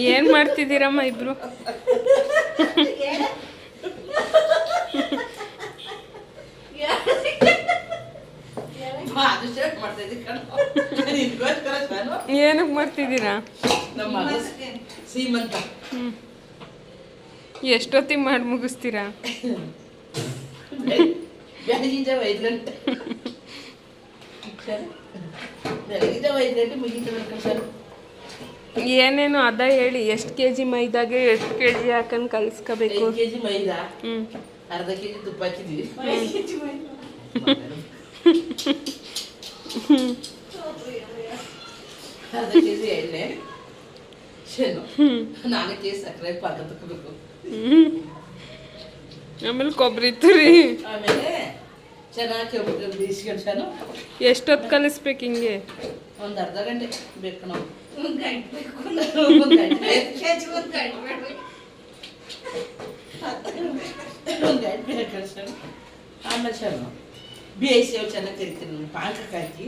ಏನು ಮಾಡ್ತಿದ್ದೀರಮ್ಮ ಇಬ್ರು? ಏನಕ್ಕೆ ಮಾಡ್ತಿದ್ದೀರಾ? ಎಷ್ಟೊತ್ತಿಗೆ ಮಾಡಿ ಮುಗಿಸ್ತೀರಾ? ಏನೇನು ಅದ ಹೇಳಿ. ಎಷ್ಟು ಕೆಜಿ ಮೈದಾಗೆ ಎಷ್ಟು ಕೆಜಿ ಹಾಕೊಂಡು ಕಲಿಸ್ಕೋಬೇಕು? ಕೆಜಿ ಮೈದಾ, ಅರ್ಧ ಕೆಜಿ ತುಪ್ಪ ಹಾಕಿದ್ವಿ, ಅರ್ಧ ಕೆಜಿ ಎಣ್ಣೆ, 4 ಕೆಜಿ ಸಕ್ಕರೆ ಪಾಕ ತಗೋಬೇಕು, ಆಮೇಲೆ ಕೊಬ್ಬರಿ ತುರಿ, ಆಮೇಲೆ ಚೆನ್ನಾಗಿ ಬೇಯಿಸ್ಕೊಂಡು. ಎಷ್ಟೊತ್ತು ಕಲಿಸ್ಬೇಕು ಹಿಂಗೆ? ಒಂದು ಅರ್ಧ ಗಂಟೆ ಬೇಕು. ನಾವು ಒಂದು ಗಂಟೆ ಕಳಿಸ್ಕೊಂಡು ಆಮೇಲೆ ಶರ್ಮ ಬೇಯಿಸಿ ಅವು ಚೆನ್ನಾಗಿ ಕರಿತೀನಿ. ನಾನು ಪಾಕಕ್ಕೆ ಹಾಕಿ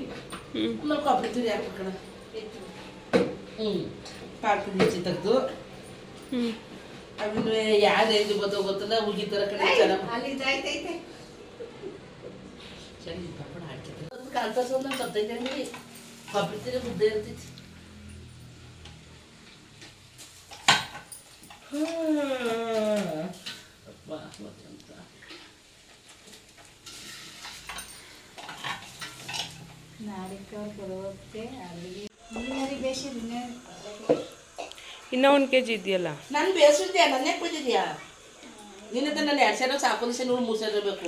ಆಮೇಲೆ ಕೊಬ್ಬರಿ ತುರಿ ಹಾಕ್ಬೇಕಣ. ಪಾಕದ ಈಚೆ ತೆಗೆದು ಆಮೇಲೆ ಯಾರು ಇದು ಗೊತ್ತಲ್ಲ ಹುಗಿ ಥರ ಕಡೆ ಚೆನ್ನಾಗಿ ಪಾಪಡ ಹಾಕಿದ್ರೆ ಕಾಲು ತಾಸು ಒಂದು 15 ಗಂಟೆ ಕೊಬ್ಬರಿ ತುರಿ ಮುದ್ದೆ ಇರ್ತೈತಿ. ಇನ್ನೂ 1 ಕೆಜಿ ಇದೆಯಲ್ಲ? ನಾನು ಬೇಯಿಸಿದ್ಯಾ, ನನ್ನ ಯಾಕೆ ಬಂದಿದ್ಯಾ? ನಿನ್ನ ನಾನು 2 ಸಾವಿರ ಸಾಕು, 3 ಸಾವಿರ ಬೇಕು.